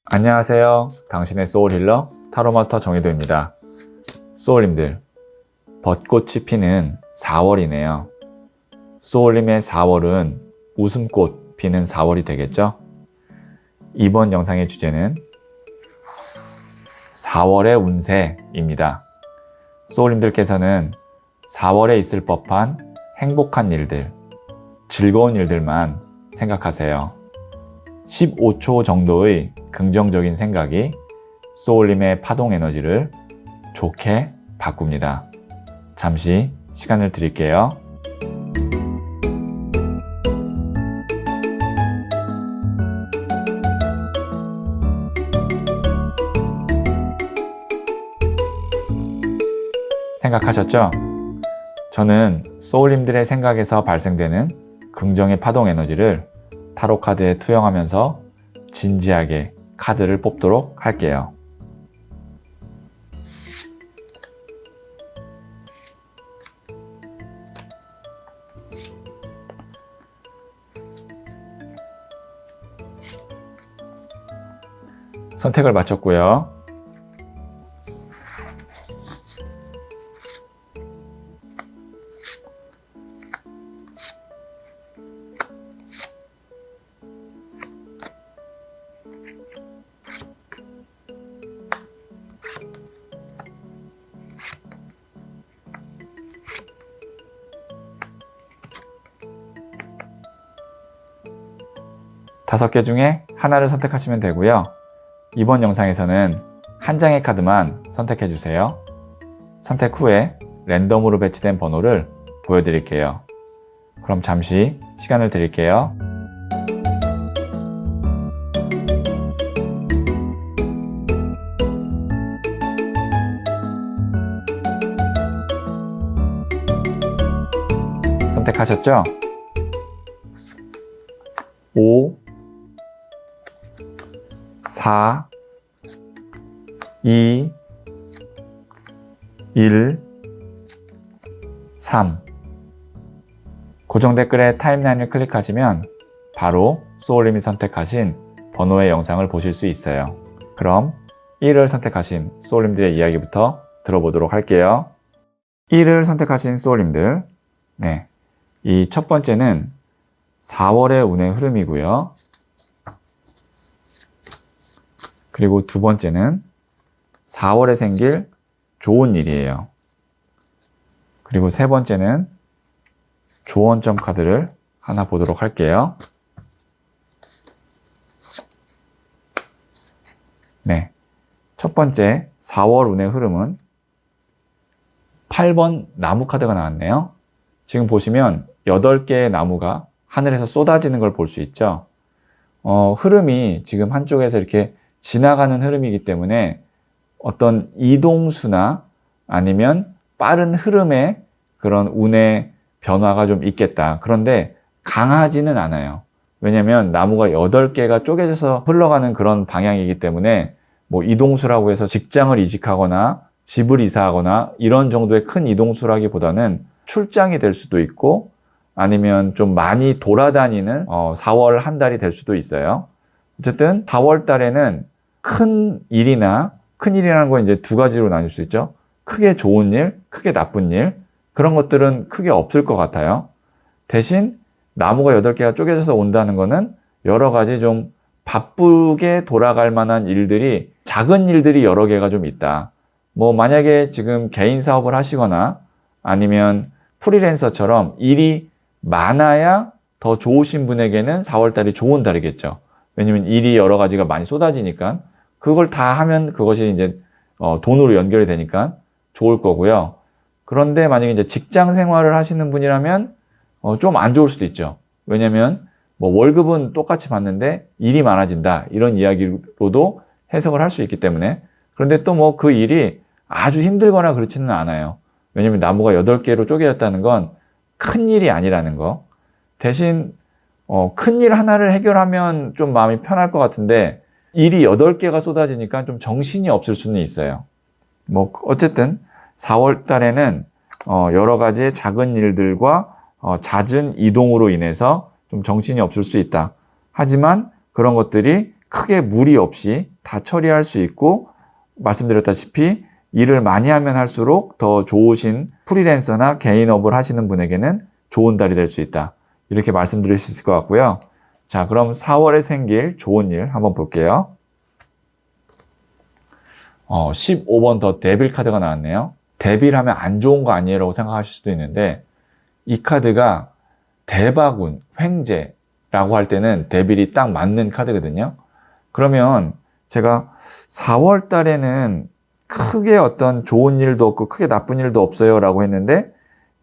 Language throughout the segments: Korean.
안녕하세요. 당신의 소울힐러 타로마스터 정희도입니다. 소울님들, 벚꽃이 피는 4월이네요. 소울님의 4월은 웃음꽃 피는 4월이 되겠죠? 이번 영상의 주제는 4월의 운세입니다. 소울님들께서는 4월에 있을 법한 행복한 일들, 즐거운 일들만 생각하세요. 15초 정도의 긍정적인 생각이 소울님의 파동 에너지를 좋게 바꿉니다. 잠시 시간을 드릴게요. 생각하셨죠? 저는 소울님들의 생각에서 발생되는 긍정의 파동 에너지를 타로 카드에 투영하면서 진지하게 카드를 뽑도록 할게요. 선택을 마쳤고요. 다섯 개 중에 하나를 선택하시면 되고요. 이번 영상에서는 한 장의 카드만 선택해 주세요. 선택 후에 랜덤으로 배치된 번호를 보여드릴게요. 그럼 잠시 시간을 드릴게요. 선택하셨죠? 5, 4, 2, 1, 3. 고정 댓글에 타임라인을 클릭하시면 바로 소울님이 선택하신 번호의 영상을 보실 수 있어요. 그럼 1을 선택하신 소울님들의 이야기부터 들어보도록 할게요. 1을 선택하신 소울님들, 이 첫 번째는 4월의 운의 흐름이고요. 그리고 두 번째는 4월에 생길 좋은 일이에요. 그리고 세 번째는 조언점 카드를 하나 보도록 할게요. 첫 번째 4월 운의 흐름은 8번 나무 카드가 나왔네요. 지금 보시면 8개의 나무가 하늘에서 쏟아지는 걸 볼 수 있죠. 흐름이 지금 한쪽에서 이렇게 지나가는 흐름이기 때문에 어떤 이동수나 아니면 빠른 흐름의 그런 운의 변화가 좀 있겠다. 그런데 강하지는 않아요. 왜냐면 나무가 8개가 쪼개져서 흘러가는 그런 방향이기 때문에 뭐 이동수라고 해서 직장을 이직하거나 집을 이사하거나 이런 정도의 큰 이동수라기보다는 출장이 될 수도 있고 아니면 좀 많이 돌아다니는 4월 한 달이 될 수도 있어요. 어쨌든 4월 달에는 큰 일이라는 건 이제 두 가지로 나눌 수 있죠. 크게 좋은 일, 크게 나쁜 일, 그런 것들은 크게 없을 것 같아요. 대신 나무가 8개가 쪼개져서 온다는 거는 여러 가지 좀 바쁘게 돌아갈 만한 일들이, 작은 일들이 여러 개가 좀 있다. 뭐 만약에 지금 개인 사업을 하시거나 아니면 프리랜서처럼 일이 많아야 더 좋으신 분에게는 4월 달이 좋은 달이겠죠. 왜냐면 일이 여러 가지가 많이 쏟아지니까 그걸 다 하면 그것이 이제 돈으로 연결이 되니까 좋을 거고요. 그런데 만약에 이제 직장 생활을 하시는 분이라면 좀 안 좋을 수도 있죠. 왜냐면 뭐 월급은 똑같이 받는데 일이 많아진다 이런 이야기로도 해석을 할 수 있기 때문에. 그런데 또 뭐 그 일이 아주 힘들거나 그렇지는 않아요. 왜냐면 나무가 8개로 쪼개졌다는 건 큰 일이 아니라는 거. 대신 큰 일 하나를 해결하면 좀 마음이 편할 것 같은데 일이 8개가 쏟아지니까 좀 정신이 없을 수는 있어요. 뭐 어쨌든 4월 달에는 여러 가지의 작은 일들과 잦은 이동으로 인해서 좀 정신이 없을 수 있다. 하지만 그런 것들이 크게 무리 없이 다 처리할 수 있고, 말씀드렸다시피 일을 많이 하면 할수록 더 좋으신 프리랜서나 개인업을 하시는 분에게는 좋은 달이 될 수 있다. 이렇게 말씀드릴 수 있을 것 같고요. 자, 그럼 4월에 생길 좋은 일 한번 볼게요. 15번 더 데빌 카드가 나왔네요. 데빌 하면 안 좋은 거 아니에요? 라고 생각하실 수도 있는데, 이 카드가 대박운, 횡재라고 할 때는 데빌이 딱 맞는 카드거든요. 그러면 제가 4월 달에는 크게 어떤 좋은 일도 없고 크게 나쁜 일도 없어요 라고 했는데,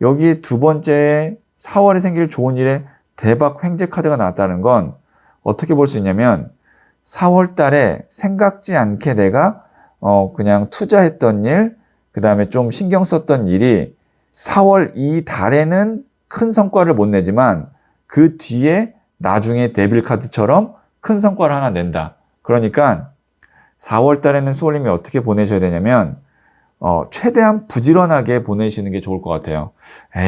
여기 두 번째 4월에 생길 좋은 일에 대박 횡재 카드가 나왔다는 건 어떻게 볼 수 있냐면, 4월 달에 생각지 않게 내가 그냥 투자했던 일, 그 다음에 좀 신경 썼던 일이 4월 이 달에는 큰 성과를 못 내지만 그 뒤에 나중에 데빌 카드처럼 큰 성과를 하나 낸다. 그러니까 4월 달에는 소울님이 어떻게 보내셔야 되냐면 최대한 부지런하게 보내시는 게 좋을 것 같아요.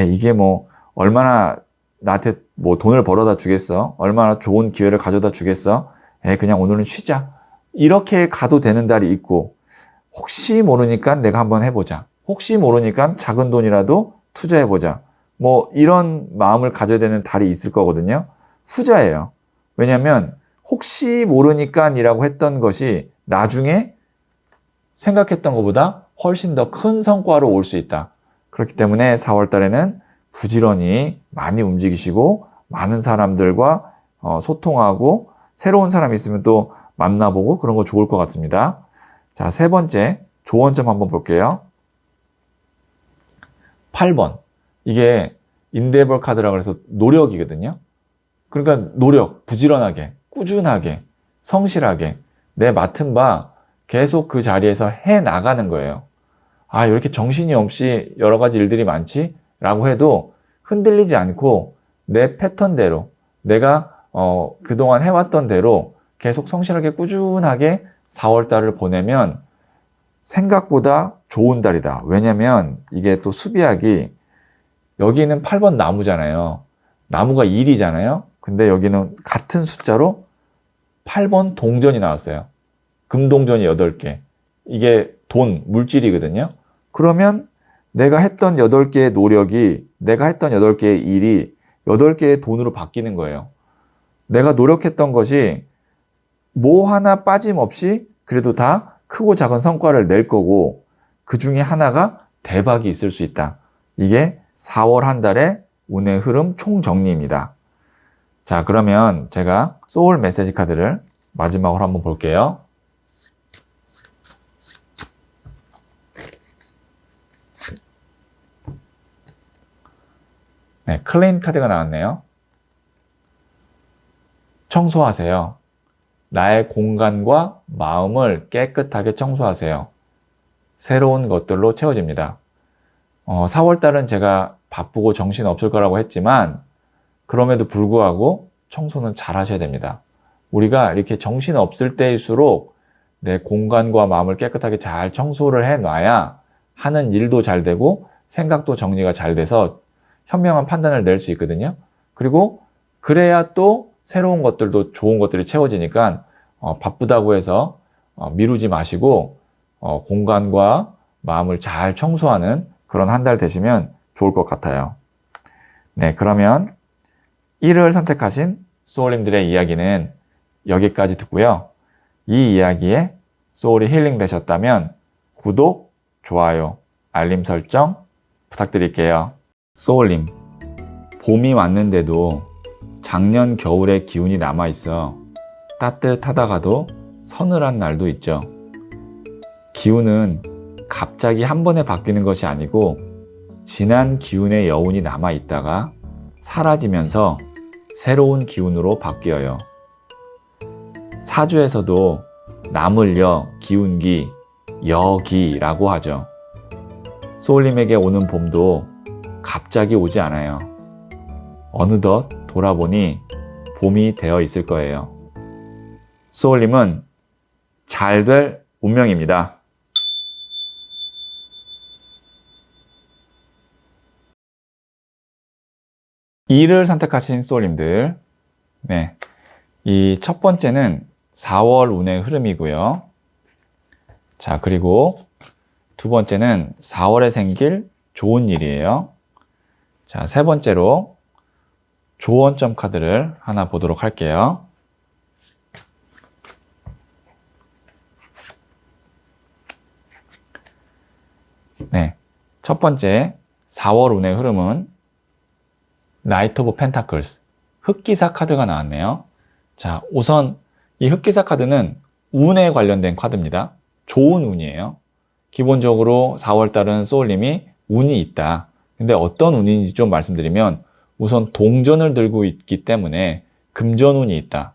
이게 뭐 얼마나 나한테 뭐 돈을 벌어다 주겠어? 얼마나 좋은 기회를 가져다 주겠어? 그냥 오늘은 쉬자. 이렇게 가도 되는 달이 있고, 혹시 모르니까 내가 한번 해보자. 혹시 모르니까 작은 돈이라도 투자해보자. 뭐 이런 마음을 가져야 되는 달이 있을 거거든요. 후자예요. 왜냐하면 혹시 모르니까이라고 했던 것이 나중에 생각했던 것보다 훨씬 더 큰 성과로 올 수 있다. 그렇기 때문에 4월 달에는 부지런히 많이 움직이시고 많은 사람들과 소통하고 새로운 사람이 있으면 또 만나보고 그런 거 좋을 것 같습니다. 자, 세 번째 조언점 한번 볼게요. 8번. 이게 인데버 카드라고 해서 노력이거든요. 그러니까 노력, 부지런하게, 꾸준하게, 성실하게 내 맡은 바 계속 그 자리에서 해 나가는 거예요. 이렇게 정신이 없이 여러 가지 일들이 많지? 라고 해도 흔들리지 않고 내 패턴대로 내가 그동안 해왔던 대로 계속 성실하게 꾸준하게 4월 달을 보내면 생각보다 좋은 달이다. 왜냐면 이게 또 수비약이 여기는 8번 나무잖아요. 나무가 1이잖아요. 근데 여기는 같은 숫자로 8번 동전이 나왔어요. 금동전이 8개. 이게 돈, 물질이거든요. 그러면 내가 했던 8개의 노력이, 내가 했던 8개의 일이 8개의 돈으로 바뀌는 거예요. 내가 노력했던 것이 뭐 하나 빠짐없이 그래도 다 크고 작은 성과를 낼 거고, 그 중에 하나가 대박이 있을 수 있다. 이게 4월 한 달의 운의 흐름 총정리입니다. 자, 그러면 제가 소울 메시지 카드를 마지막으로 한번 볼게요. 네, 클린 카드가 나왔네요. 청소하세요. 나의 공간과 마음을 깨끗하게 청소하세요. 새로운 것들로 채워집니다. 4월달은 제가 바쁘고 정신 없을 거라고 했지만 그럼에도 불구하고 청소는 잘 하셔야 됩니다. 우리가 이렇게 정신 없을 때일수록 내 공간과 마음을 깨끗하게 잘 청소를 해놔야 하는 일도 잘 되고 생각도 정리가 잘 돼서 현명한 판단을 낼 수 있거든요. 그리고 그래야 또 새로운 것들도 좋은 것들이 채워지니까 바쁘다고 해서 미루지 마시고 공간과 마음을 잘 청소하는 그런 한 달 되시면 좋을 것 같아요. 네, 그러면 1을 선택하신 소울님들의 이야기는 여기까지 듣고요. 이 이야기에 소울이 힐링 되셨다면 구독, 좋아요, 알림 설정 부탁드릴게요. 소울님, 봄이 왔는데도 작년 겨울의 기운이 남아있어 따뜻하다가도 서늘한 날도 있죠. 기운은 갑자기 한 번에 바뀌는 것이 아니고 지난 기운의 여운이 남아있다가 사라지면서 새로운 기운으로 바뀌어요. 사주에서도 남을여, 기운기, 여기라고 하죠. 소울님에게 오는 봄도 갑자기 오지 않아요. 어느덧 돌아보니 봄이 되어 있을 거예요. 소울님은 잘 될 운명입니다. 이를 선택하신 소울님들, 네, 이 첫 번째는 4월 운의 흐름이고요. 자, 그리고 두 번째는 4월에 생길 좋은 일이에요. 자, 세 번째로 조언점 카드를 하나 보도록 할게요. 네, 첫 번째 4월 운의 흐름은 나이트 오브 펜타클스, 흑기사 카드가 나왔네요. 자, 우선 이 흑기사 카드는 운에 관련된 카드입니다. 좋은 운이에요. 기본적으로 4월달은 소울님이 운이 있다. 근데 어떤 운인지 좀 말씀드리면 우선 동전을 들고 있기 때문에 금전운이 있다.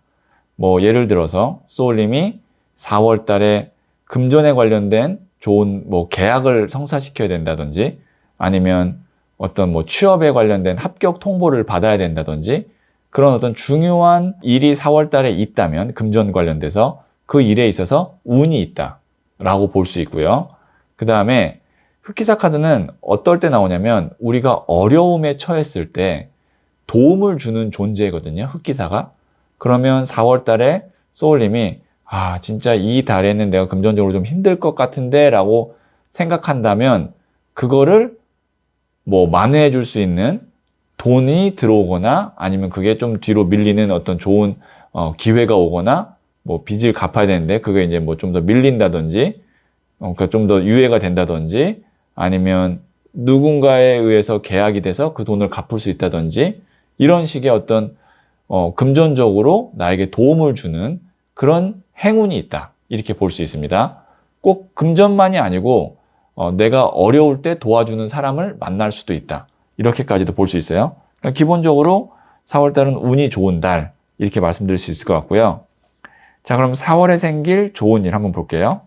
뭐 예를 들어서 소울님이 4월달에 금전에 관련된 좋은 뭐 계약을 성사시켜야 된다든지 아니면 어떤 뭐 취업에 관련된 합격 통보를 받아야 된다든지 그런 어떤 중요한 일이 4월달에 있다면 금전 관련돼서 그 일에 있어서 운이 있다라고 볼 수 있고요. 그 다음에 흑기사 카드는 어떨 때 나오냐면 우리가 어려움에 처했을 때 도움을 주는 존재거든요. 흑기사가. 그러면 4월달에 소울님이 진짜 이 달에는 내가 금전적으로 좀 힘들 것 같은데 라고 생각한다면 그거를 뭐 만회해 줄 수 있는 돈이 들어오거나 아니면 그게 좀 뒤로 밀리는 어떤 좋은 기회가 오거나 뭐 빚을 갚아야 되는데 그게 이제 뭐 좀 더 밀린다든지 그러니까 좀 더 유예가 된다든지 아니면 누군가에 의해서 계약이 돼서 그 돈을 갚을 수 있다든지 이런 식의 어떤 금전적으로 나에게 도움을 주는 그런 행운이 있다. 이렇게 볼 수 있습니다. 꼭 금전만이 아니고 내가 어려울 때 도와주는 사람을 만날 수도 있다. 이렇게까지도 볼 수 있어요. 그러니까 기본적으로 4월달은 운이 좋은 달 이렇게 말씀드릴 수 있을 것 같고요. 자, 그럼 4월에 생길 좋은 일 한번 볼게요.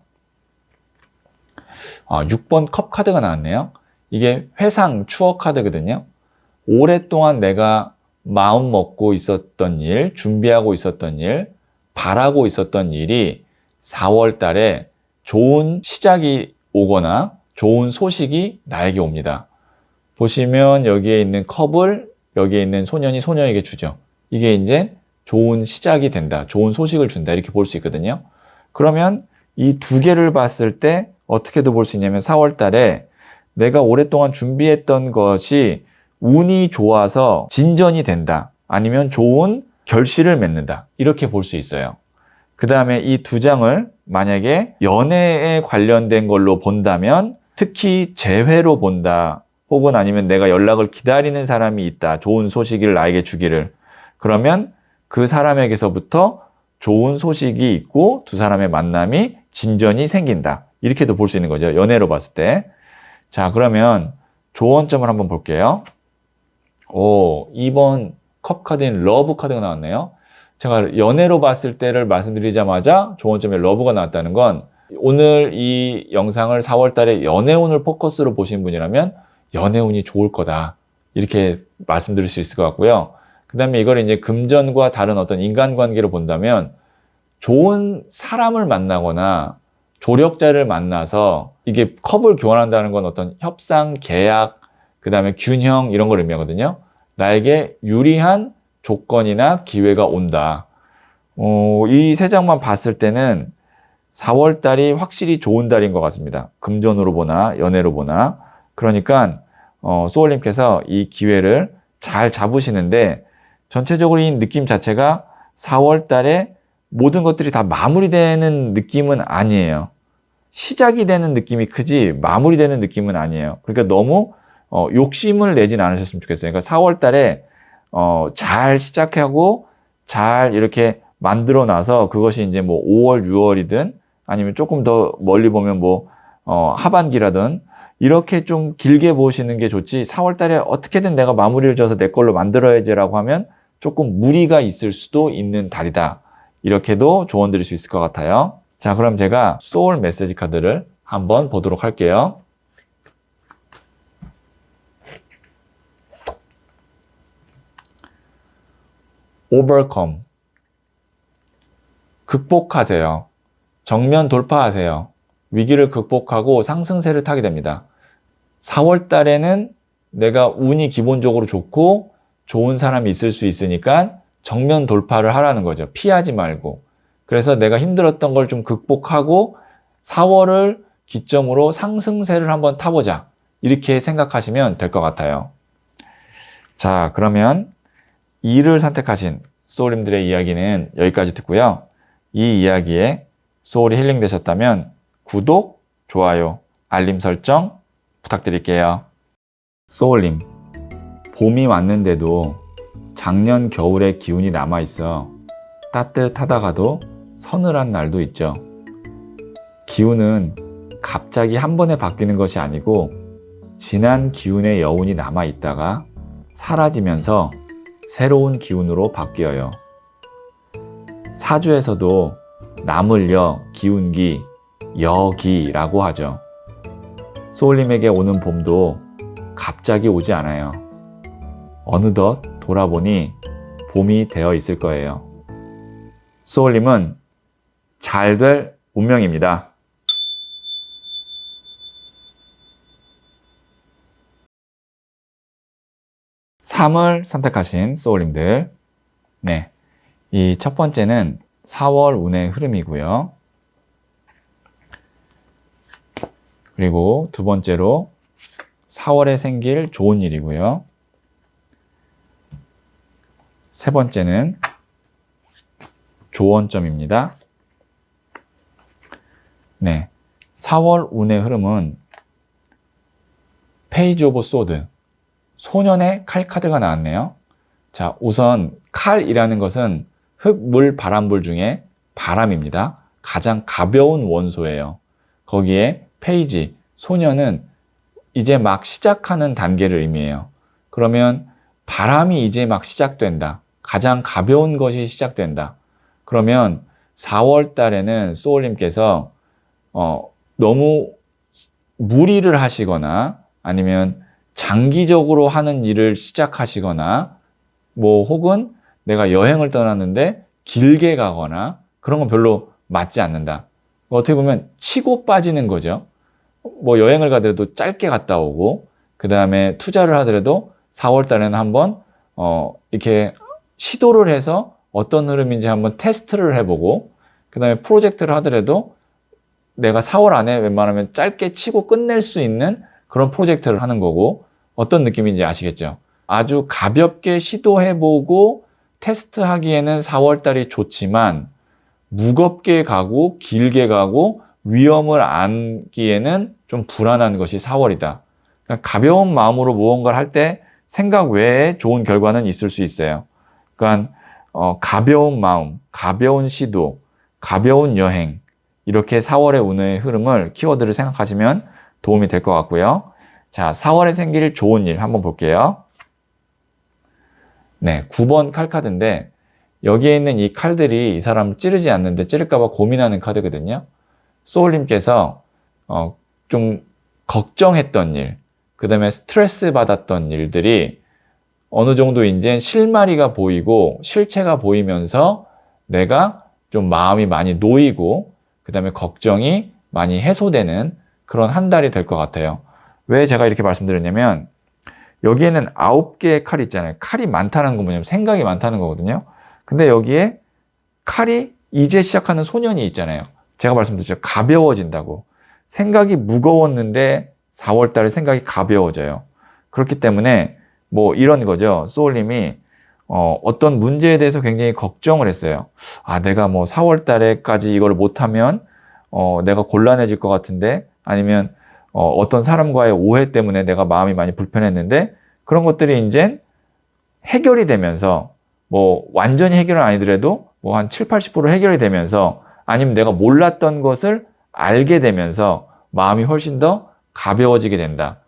6번 컵 카드가 나왔네요. 이게 회상 추억 카드거든요. 오랫동안 내가 마음 먹고 있었던 일, 준비하고 있었던 일, 바라고 있었던 일이 4월 달에 좋은 시작이 오거나 좋은 소식이 나에게 옵니다. 보시면 여기에 있는 컵을 여기에 있는 소년이 소녀에게 주죠. 이게 이제 좋은 시작이 된다. 좋은 소식을 준다. 이렇게 볼 수 있거든요. 그러면 이 두 개를 봤을 때 어떻게도 볼 수 있냐면 4월 달에 내가 오랫동안 준비했던 것이 운이 좋아서 진전이 된다. 아니면 좋은 결실을 맺는다. 이렇게 볼 수 있어요. 그 다음에 이 두 장을 만약에 연애에 관련된 걸로 본다면 특히 재회로 본다. 혹은 아니면 내가 연락을 기다리는 사람이 있다. 좋은 소식을 나에게 주기를. 그러면 그 사람에게서부터 좋은 소식이 있고 두 사람의 만남이 진전이 생긴다. 이렇게도 볼 수 있는 거죠. 연애로 봤을 때. 자, 그러면 조언점을 한번 볼게요. 2번 컵 카드인 러브 카드가 나왔네요. 제가 연애로 봤을 때를 말씀드리자마자 조언점에 러브가 나왔다는 건 오늘 이 영상을 4월 달에 연애운을 포커스로 보신 분이라면 연애운이 좋을 거다. 이렇게 말씀드릴 수 있을 것 같고요. 그 다음에 이걸 이제 금전과 다른 어떤 인간관계로 본다면 좋은 사람을 만나거나 조력자를 만나서 이게 컵을 교환한다는 건 어떤 협상, 계약, 그 다음에 균형 이런 걸 의미하거든요. 나에게 유리한 조건이나 기회가 온다. 이 세 장만 봤을 때는 4월 달이 확실히 좋은 달인 것 같습니다. 금전으로 보나 연애로 보나. 그러니까 소울님께서 이 기회를 잘 잡으시는데 전체적으로 이 느낌 자체가 4월 달에 모든 것들이 다 마무리되는 느낌은 아니에요. 시작이 되는 느낌이 크지 마무리되는 느낌은 아니에요. 그러니까 너무 욕심을 내진 않으셨으면 좋겠어요. 그러니까 4월 달에 잘 시작하고 잘 이렇게 만들어 놔서 그것이 이제 뭐 5월, 6월이든 아니면 조금 더 멀리 보면 뭐 하반기라든 이렇게 좀 길게 보시는 게 좋지 4월 달에 어떻게든 내가 마무리를 져서 내 걸로 만들어야지라고 하면 조금 무리가 있을 수도 있는 달이다. 이렇게도 조언 드릴 수 있을 것 같아요. 자, 그럼 제가 소울 메시지 카드를 한번 보도록 할게요. overcome. 극복하세요. 정면 돌파하세요. 위기를 극복하고 상승세를 타게 됩니다. 4월 달에는 내가 운이 기본적으로 좋고 좋은 사람이 있을 수 있으니까 정면 돌파를 하라는 거죠. 피하지 말고. 그래서 내가 힘들었던 걸 좀 극복하고 4월을 기점으로 상승세를 한번 타보자. 이렇게 생각하시면 될 것 같아요. 자, 그러면 2를 선택하신 소울님들의 이야기는 여기까지 듣고요. 이 이야기에 소울이 힐링 되셨다면 구독, 좋아요, 알림 설정 부탁드릴게요. 소울님, 봄이 왔는데도 작년 겨울의 기운이 남아있어 따뜻하다가도 서늘한 날도 있죠. 기운은 갑자기 한 번에 바뀌는 것이 아니고 지난 기운의 여운이 남아있다가 사라지면서 새로운 기운으로 바뀌어요. 사주에서도 남을여, 기운기, 여기라고 하죠. 소울님에게 오는 봄도 갑자기 오지 않아요. 어느덧 돌아보니 봄이 되어 있을 거예요. 소울님은 잘 될 운명입니다. (3을) 선택하신 소울님들, 네, 이 첫 번째는 4월 운의 흐름이고요. 그리고 두 번째로 4월에 생길 좋은 일이고요. 세 번째는 조언점입니다. 네, 4월 운의 흐름은 페이지 오브 소드, 소년의 칼 카드가 나왔네요. 자, 우선 칼이라는 것은 흙, 물, 바람, 불 중에 바람입니다. 가장 가벼운 원소예요. 거기에 페이지, 소년은 이제 막 시작하는 단계를 의미해요. 그러면 바람이 이제 막 시작된다. 가장 가벼운 것이 시작된다. 그러면 4월 달에는 소울님께서 너무 무리를 하시거나 아니면 장기적으로 하는 일을 시작하시거나 뭐 혹은 내가 여행을 떠났는데 길게 가거나 그런 건 별로 맞지 않는다. 어떻게 보면 치고 빠지는 거죠. 뭐 여행을 가더라도 짧게 갔다 오고 그 다음에 투자를 하더라도 4월 달에는 한번 이렇게 시도를 해서 어떤 흐름인지 한번 테스트를 해보고 그 다음에 프로젝트를 하더라도 내가 4월 안에 웬만하면 짧게 치고 끝낼 수 있는 그런 프로젝트를 하는 거고 어떤 느낌인지 아시겠죠? 아주 가볍게 시도해보고 테스트하기에는 4월 달이 좋지만 무겁게 가고 길게 가고 위험을 안기에는 좀 불안한 것이 4월이다. 그러니까 가벼운 마음으로 무언가를 할 때 생각 외에 좋은 결과는 있을 수 있어요. 그러니까 가벼운 마음, 가벼운 시도, 가벼운 여행 이렇게 4월의 운의 흐름을 키워드를 생각하시면 도움이 될 것 같고요. 자, 4월에 생길 좋은 일 한번 볼게요. 네, 9번 칼카드인데 여기에 있는 이 칼들이 이 사람을 찌르지 않는데 찌를까봐 고민하는 카드거든요. 소울님께서 좀 걱정했던 일, 그 다음에 스트레스 받았던 일들이 어느 정도 이제 실마리가 보이고 실체가 보이면서 내가 좀 마음이 많이 놓이고 그 다음에 걱정이 많이 해소되는 그런 한 달이 될 것 같아요. 왜 제가 이렇게 말씀드렸냐면 여기에는 9개의 칼이 있잖아요. 칼이 많다는 건 뭐냐면 생각이 많다는 거거든요. 근데 여기에 칼이 이제 시작하는 소년이 있잖아요. 제가 말씀드렸죠. 가벼워진다고. 생각이 무거웠는데 4월 달에 생각이 가벼워져요. 그렇기 때문에 뭐 이런 거죠. 소울님이 어떤 문제에 대해서 굉장히 걱정을 했어요. 아, 내가 뭐 4월 달에까지 이걸 못하면 내가 곤란해질 것 같은데 아니면 어떤 사람과의 오해 때문에 내가 마음이 많이 불편했는데 그런 것들이 이제 해결이 되면서 뭐 완전히 해결은 아니더라도 뭐 한 7, 80% 해결이 되면서 아니면 내가 몰랐던 것을 알게 되면서 마음이 훨씬 더 가벼워지게 된다.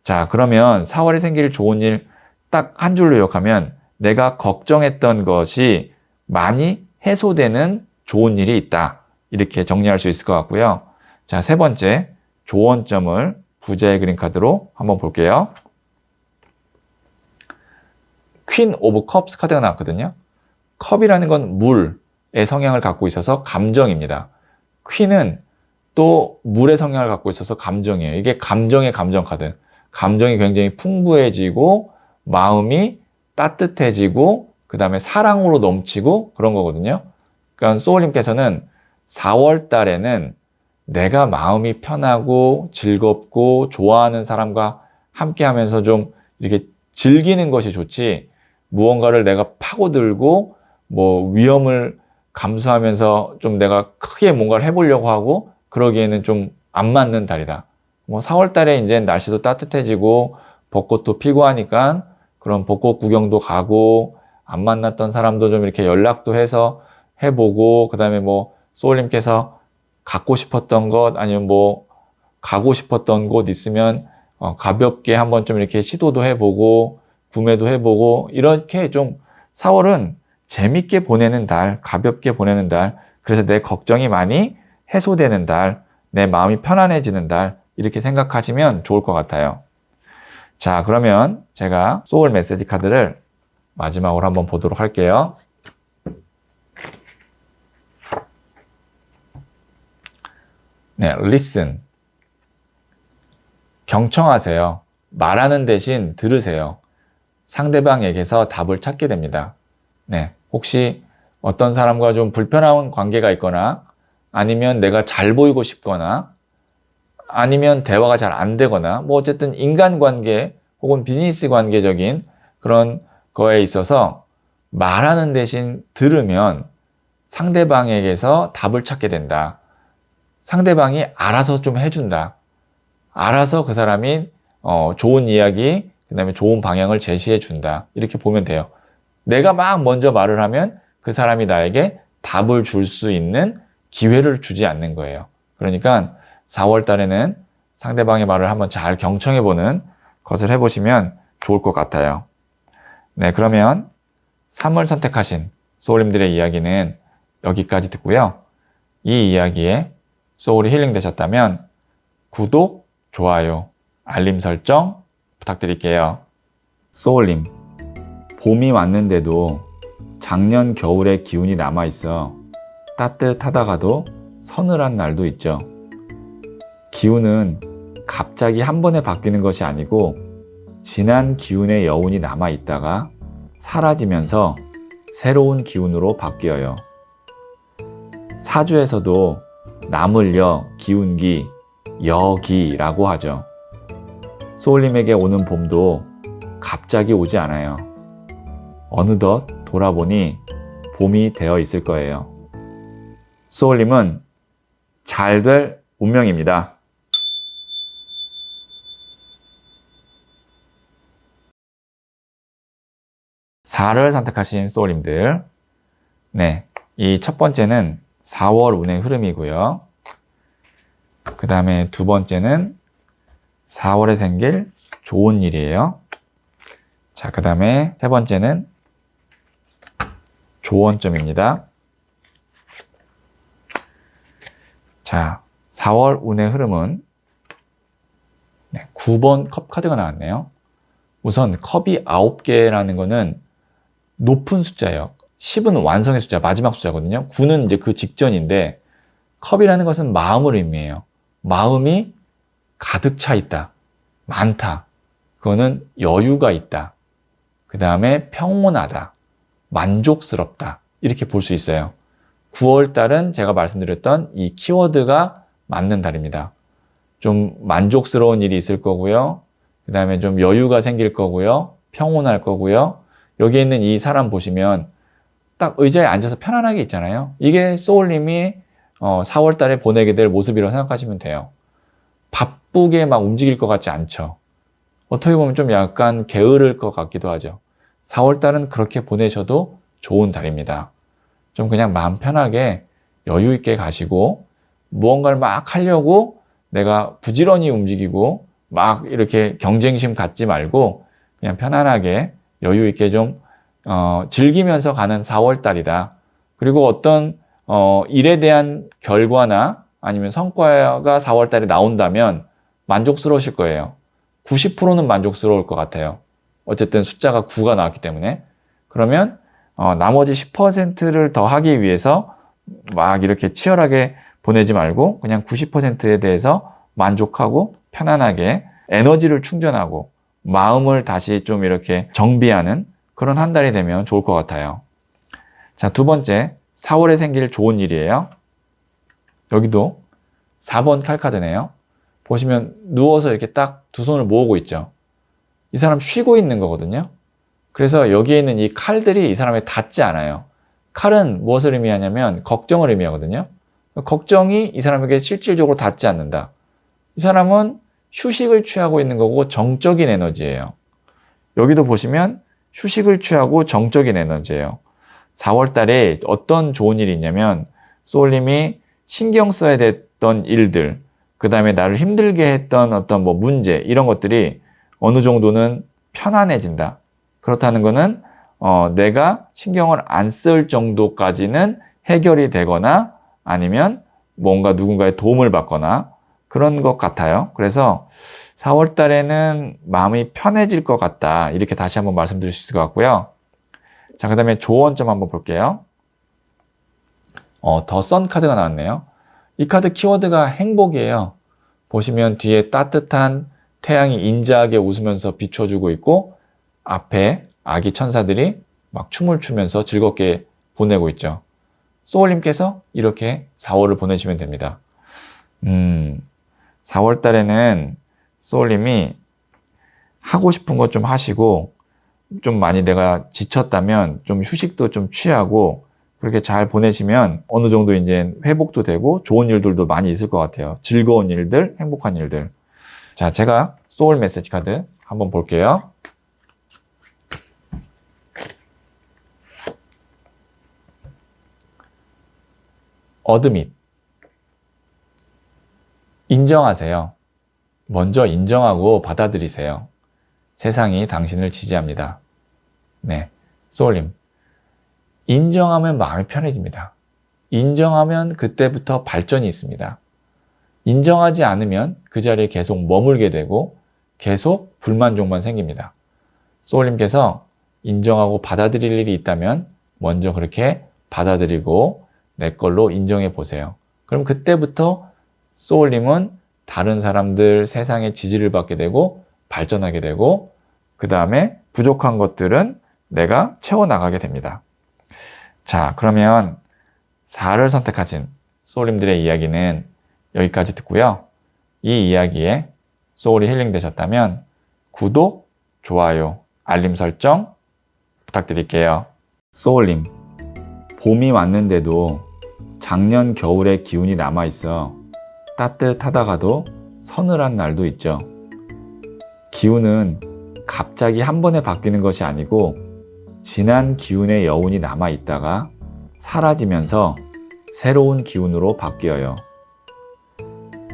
자, 그러면 4월에 생길 좋은 일 딱 한 줄로 요약하면 내가 걱정했던 것이 많이 해소되는 좋은 일이 있다. 이렇게 정리할 수 있을 것 같고요. 자, 세 번째 조언점을 부자의 그림 카드로 한번 볼게요. 퀸 오브 컵스 카드가 나왔거든요. 컵이라는 건 물의 성향을 갖고 있어서 감정입니다. 퀸은 또 물의 성향을 갖고 있어서 감정이에요. 이게 감정의 감정 카드. 감정이 굉장히 풍부해지고 마음이 따뜻해지고 그 다음에 사랑으로 넘치고 그런 거거든요. 그러니까 소울님께서는 4월 달에는 내가 마음이 편하고 즐겁고 좋아하는 사람과 함께 하면서 좀 이렇게 즐기는 것이 좋지, 무언가를 내가 파고들고 뭐 위험을 감수하면서 좀 내가 크게 뭔가를 해보려고 하고 그러기에는 좀 안 맞는 달이다. 뭐 4월 달에 이제 날씨도 따뜻해지고 벚꽃도 피고 하니까 그런 벚꽃 구경도 가고 안 만났던 사람도 좀 이렇게 연락도 해서 해보고, 그 다음에 뭐 소울님께서 갖고 싶었던 것 아니면 뭐 가고 싶었던 곳 있으면 가볍게 한번 좀 이렇게 시도도 해보고 구매도 해보고, 이렇게 좀 4월은 재밌게 보내는 달, 가볍게 보내는 달, 그래서 내 걱정이 많이 해소되는 달, 내 마음이 편안해지는 달, 이렇게 생각하시면 좋을 것 같아요. 자, 그러면 제가 소울 메시지 카드를 마지막으로 한번 보도록 할게요. 네, listen. 경청하세요. 말하는 대신 들으세요. 상대방에게서 답을 찾게 됩니다. 네, 혹시 어떤 사람과 좀 불편한 관계가 있거나, 아니면 내가 잘 보이고 싶거나, 아니면 대화가 잘 안 되거나, 뭐 어쨌든 인간관계 혹은 비즈니스 관계적인 그런 거에 있어서 말하는 대신 들으면 상대방에게서 답을 찾게 된다. 상대방이 알아서 좀 해준다. 알아서 그 사람이 좋은 이야기, 그 다음에 좋은 방향을 제시해 준다. 이렇게 보면 돼요. 내가 막 먼저 말을 하면 그 사람이 나에게 답을 줄 수 있는 기회를 주지 않는 거예요. 그러니까 4월 달에는 상대방의 말을 한번 잘 경청해보는 것을 해보시면 좋을 것 같아요. 네, 그러면 3월 선택하신 소울님들의 이야기는 여기까지 듣고요. 이 이야기에 소울이 힐링 되셨다면 구독, 좋아요, 알림 설정 부탁드릴게요. 소울님, 봄이 왔는데도 작년 겨울의 기운이 남아있어 따뜻하다가도 서늘한 날도 있죠. 기운은 갑자기 한 번에 바뀌는 것이 아니고 지난 기운의 여운이 남아있다가 사라지면서 새로운 기운으로 바뀌어요. 사주에서도 남을여, 기운기, 여기라고 하죠. 소울님에게 오는 봄도 갑자기 오지 않아요. 어느덧 돌아보니 봄이 되어 있을 거예요. 소울님은 잘 될 운명입니다. 4를 선택하신 소울님들, 네, 이 첫 번째는 4월 운의 흐름이고요. 그 다음에 두 번째는 4월에 생길 좋은 일이에요. 자, 그 다음에 세 번째는 조언점입니다. 자, 4월 운의 흐름은 9번 컵 카드가 나왔네요. 우선 컵이 9개라는 거는 높은 숫자예요. 10은 완성의 숫자, 마지막 숫자거든요. 9는 이제 그 직전인데, 컵이라는 것은 마음을 의미해요. 마음이 가득 차 있다, 많다. 그거는 여유가 있다. 그 다음에 평온하다, 만족스럽다. 이렇게 볼 수 있어요. 9월 달은 제가 말씀드렸던 이 키워드가 맞는 달입니다. 좀 만족스러운 일이 있을 거고요. 그 다음에 좀 여유가 생길 거고요. 평온할 거고요. 여기 있는 이 사람 보시면 딱 의자에 앉아서 편안하게 있잖아요. 이게 소울님이 4월 달에 보내게 될 모습이라고 생각하시면 돼요. 바쁘게 막 움직일 것 같지 않죠. 어떻게 보면 좀 약간 게으를 것 같기도 하죠. 4월 달은 그렇게 보내셔도 좋은 달입니다. 좀 그냥 마음 편하게 여유 있게 가시고, 무언가를 막 하려고 내가 부지런히 움직이고 막 이렇게 경쟁심 갖지 말고 그냥 편안하게 여유 있게 좀 즐기면서 가는 4월 달이다. 그리고 어떤 일에 대한 결과나 아니면 성과가 4월 달에 나온다면 만족스러우실 거예요. 90%는 만족스러울 것 같아요. 어쨌든 숫자가 9가 나왔기 때문에. 그러면 나머지 10%를 더 하기 위해서 막 이렇게 치열하게 보내지 말고 그냥 90%에 대해서 만족하고 편안하게 에너지를 충전하고 마음을 다시 좀 이렇게 정비하는 그런 한 달이 되면 좋을 것 같아요. 자, 두 번째, 4월에 생길 좋은 일이에요. 여기도 4번 칼카드네요. 보시면 누워서 이렇게 딱 두 손을 모으고 있죠. 이 사람 쉬고 있는 거거든요. 그래서 여기에 있는 이 칼들이 이 사람에 닿지 않아요. 칼은 무엇을 의미하냐면 걱정을 의미하거든요. 걱정이 이 사람에게 실질적으로 닿지 않는다. 이 사람은 휴식을 취하고 있는 거고 정적인 에너지예요. 여기도 보시면 휴식을 취하고 정적인 에너지예요. 4월 달에 어떤 좋은 일이 있냐면 소울님이 신경 써야 됐던 일들, 그 다음에 나를 힘들게 했던 어떤 뭐 문제 이런 것들이 어느 정도는 편안해진다. 그렇다는 거는 내가 신경을 안 쓸 정도까지는 해결이 되거나 아니면 뭔가 누군가의 도움을 받거나 그런 것 같아요. 그래서 4월 달에는 마음이 편해질 것 같다. 이렇게 다시 한번 말씀드릴 수 있을 것 같고요. 자, 그 다음에 조언점 한번 볼게요. 더 선 카드가 나왔네요. 이 카드 키워드가 행복이에요. 보시면 뒤에 따뜻한 태양이 인자하게 웃으면서 비춰주고 있고 앞에 아기 천사들이 막 춤을 추면서 즐겁게 보내고 있죠. 소울님께서 이렇게 4월을 보내시면 됩니다. 4월 달에는 소울님이 하고 싶은 것 좀 하시고 좀 많이 내가 지쳤다면 좀 휴식도 좀 취하고 그렇게 잘 보내시면 어느 정도 이제 회복도 되고 좋은 일들도 많이 있을 것 같아요. 즐거운 일들, 행복한 일들. 자, 제가 소울 메시지 카드 한번 볼게요. 어드밋. 인정하세요. 먼저 인정하고 받아들이세요. 세상이 당신을 지지합니다. 네, 소울님. 인정하면 마음이 편해집니다. 인정하면 그때부터 발전이 있습니다. 인정하지 않으면 그 자리에 계속 머물게 되고 계속 불만족만 생깁니다. 소울님께서 인정하고 받아들일 일이 있다면 먼저 그렇게 받아들이고 내 걸로 인정해 보세요. 그럼 그때부터 소울님은 다른 사람들, 세상의 지지를 받게 되고 발전하게 되고 그 다음에 부족한 것들은 내가 채워나가게 됩니다. 자, 그러면 4를 선택하신 소울님들의 이야기는 여기까지 듣고요. 이 이야기에 소울이 힐링 되셨다면 구독, 좋아요, 알림 설정 부탁드릴게요. 소울님, 봄이 왔는데도 작년 겨울의 기운이 남아있어 따뜻하다가도 서늘한 날도 있죠. 기운은 갑자기 한 번에 바뀌는 것이 아니고 지난 기운의 여운이 남아있다가 사라지면서 새로운 기운으로 바뀌어요.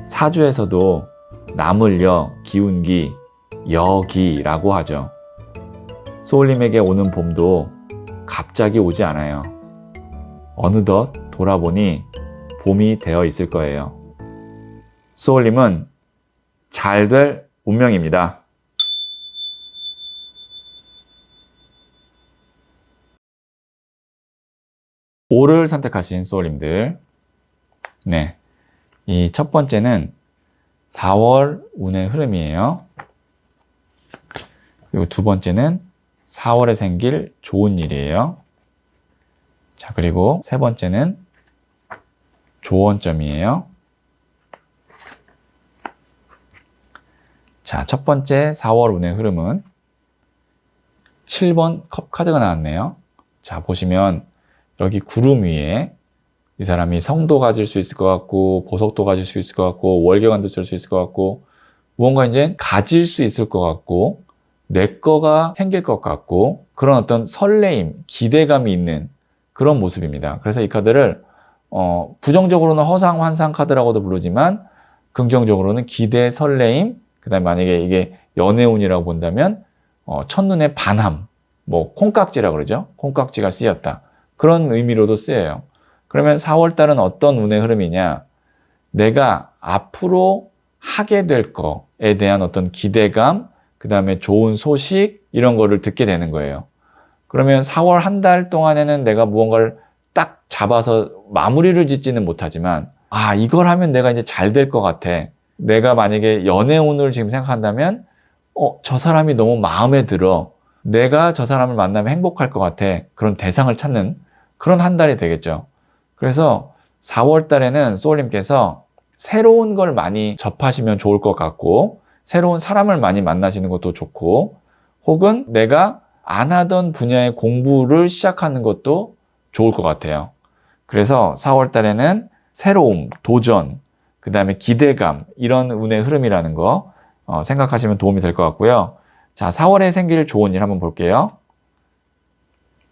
사주에서도 남을여, 기운기, 여기라고 하죠. 소울님에게 오는 봄도 갑자기 오지 않아요. 어느덧 돌아보니 봄이 되어 있을 거예요. 소울님은 잘 될 운명입니다. 5를 선택하신 소울님들. 네. 이 첫 번째는 4월 운의 흐름이에요. 그리고 두 번째는 4월에 생길 좋은 일이에요. 자, 그리고 세 번째는 조언점이에요. 자, 첫 번째 4월 운의 흐름은 7번 컵 카드가 나왔네요. 자, 보시면 여기 구름 위에 이 사람이 성도 가질 수 있을 것 같고 보석도 가질 수 있을 것 같고 월계관도 쓸 수 있을 것 같고 무언가 이제 가질 수 있을 것 같고 내 거가 생길 것 같고 그런 어떤 설레임, 기대감이 있는 그런 모습입니다. 그래서 이 카드를 부정적으로는 허상, 환상 카드라고도 부르지만 긍정적으로는 기대, 설레임, 그 다음에 만약에 이게 연애운이라고 본다면 첫눈에 반함, 뭐 콩깍지라고 그러죠. 콩깍지가 쓰였다. 그런 의미로도 쓰여요. 그러면 4월달은 어떤 운의 흐름이냐? 내가 앞으로 하게 될 거에 대한 어떤 기대감, 그 다음에 좋은 소식 이런 거를 듣게 되는 거예요. 그러면 4월 한 달 동안에는 내가 무언가를 딱 잡아서 마무리를 짓지는 못하지만 이걸 하면 내가 이제 잘 될 것 같아. 내가 만약에 연애운을 지금 생각한다면 저 사람이 너무 마음에 들어. 내가 저 사람을 만나면 행복할 것 같아. 그런 대상을 찾는 그런 한 달이 되겠죠. 그래서 4월 달에는 소울님께서 새로운 걸 많이 접하시면 좋을 것 같고, 새로운 사람을 많이 만나시는 것도 좋고, 혹은 내가 안 하던 분야의 공부를 시작하는 것도 좋을 것 같아요. 그래서 4월 달에는 새로움, 도전, 그 다음에 기대감, 이런 운의 흐름이라는 거 생각하시면 도움이 될 것 같고요. 자, 4월에 생길 좋은 일 한번 볼게요.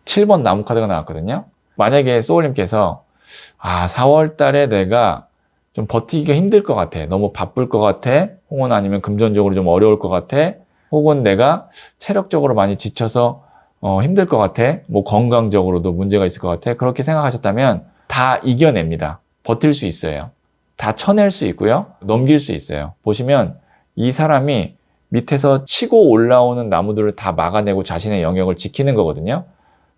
7번 나무 카드가 나왔거든요. 만약에 소울님께서 4월 달에 내가 좀 버티기가 힘들 것 같아. 너무 바쁠 것 같아. 혹은 아니면 금전적으로 좀 어려울 것 같아. 혹은 내가 체력적으로 많이 지쳐서 힘들 것 같아. 뭐 건강적으로도 문제가 있을 것 같아. 그렇게 생각하셨다면 다 이겨냅니다. 버틸 수 있어요. 다 쳐낼 수 있고요. 넘길 수 있어요. 보시면 이 사람이 밑에서 치고 올라오는 나무들을 다 막아내고 자신의 영역을 지키는 거거든요.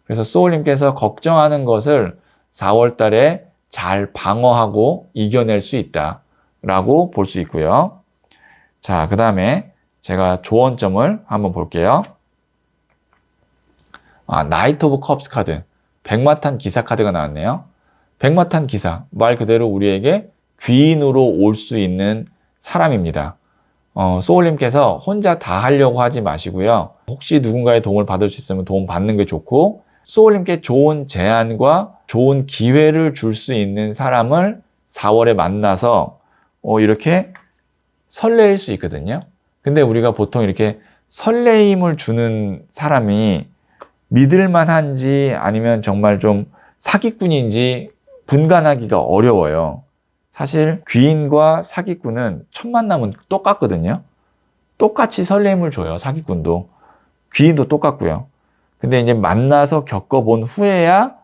그래서 소울님께서 걱정하는 것을 4월 달에 잘 방어하고 이겨낼 수 있다라고 볼 수 있고요. 자, 그 다음에 제가 조언점을 한번 볼게요. 나이트 오브 컵스 카드, 백마탄 기사 카드가 나왔네요. 백마탄 기사, 말 그대로 우리에게 귀인으로 올 수 있는 사람입니다. 소울님께서 혼자 다 하려고 하지 마시고요. 혹시 누군가의 도움을 받을 수 있으면 도움 받는 게 좋고, 소울님께 좋은 제안과 좋은 기회를 줄 수 있는 사람을 4월에 만나서 이렇게 설레일 수 있거든요. 근데 우리가 보통 이렇게 설레임을 주는 사람이 믿을만한지 아니면 정말 좀 사기꾼인지 분간하기가 어려워요. 사실 귀인과 사기꾼은 첫 만남은 똑같거든요. 똑같이 설렘을 줘요. 사기꾼도. 귀인도 똑같고요. 근데 이제 만나서 겪어본 후에야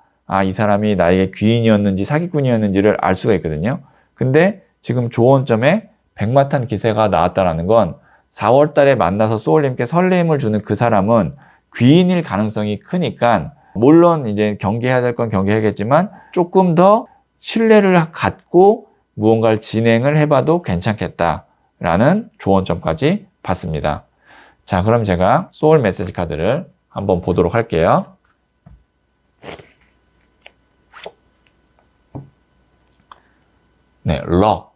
이 사람이 나에게 귀인이었는지 사기꾼이었는지를 알 수가 있거든요. 근데 지금 조언점에 백마탄 기세가 나왔다는 건 4월 달에 만나서 소울님께 설렘을 주는 그 사람은 귀인일 가능성이 크니까, 물론 이제 경계해야 될 건 경계해야겠지만 조금 더 신뢰를 갖고 무언가를 진행을 해봐도 괜찮겠다라는 조언점까지 봤습니다. 자, 그럼 제가 소울 메시지 카드를 한번 보도록 할게요. 네, 럭.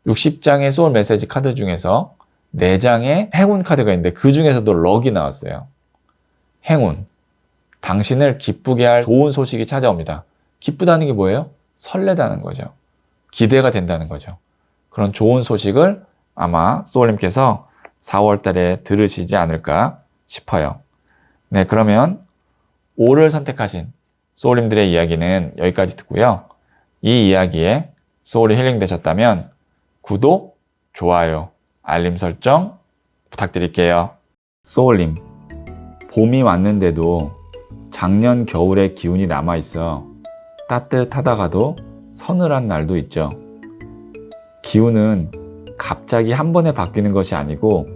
60장의 소울 메시지 카드 중에서 4장의 행운 카드가 있는데 그 중에서도 럭이 나왔어요. 행운. 당신을 기쁘게 할 좋은 소식이 찾아옵니다. 기쁘다는 게 뭐예요? 설레다는 거죠. 기대가 된다는 거죠. 그런 좋은 소식을 아마 소울님께서 4월 달에 들으시지 않을까 싶어요. 네, 그러면 5를 선택하신 소울님들의 이야기는 여기까지 듣고요. 이 이야기에 소울이 힐링 되셨다면 구독, 좋아요, 알림 설정 부탁드릴게요. 소울님, 봄이 왔는데도 작년 겨울의 기운이 남아있어 따뜻하다가도 서늘한 날도 있죠. 기운은 갑자기 한 번에 바뀌는 것이 아니고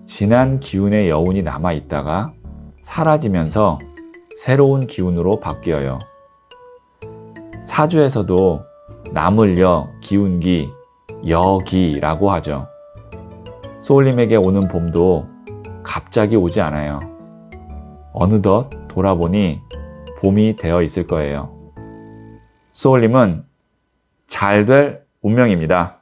지난 기운의 여운이 남아있다가 사라지면서 새로운 기운으로 바뀌어요. 사주에서도 남을여, 기운기, 여기라고 하죠. 소울님에게 오는 봄도 갑자기 오지 않아요. 어느덧 돌아보니 봄이 되어 있을 거예요. 소울님은 잘 될 운명입니다.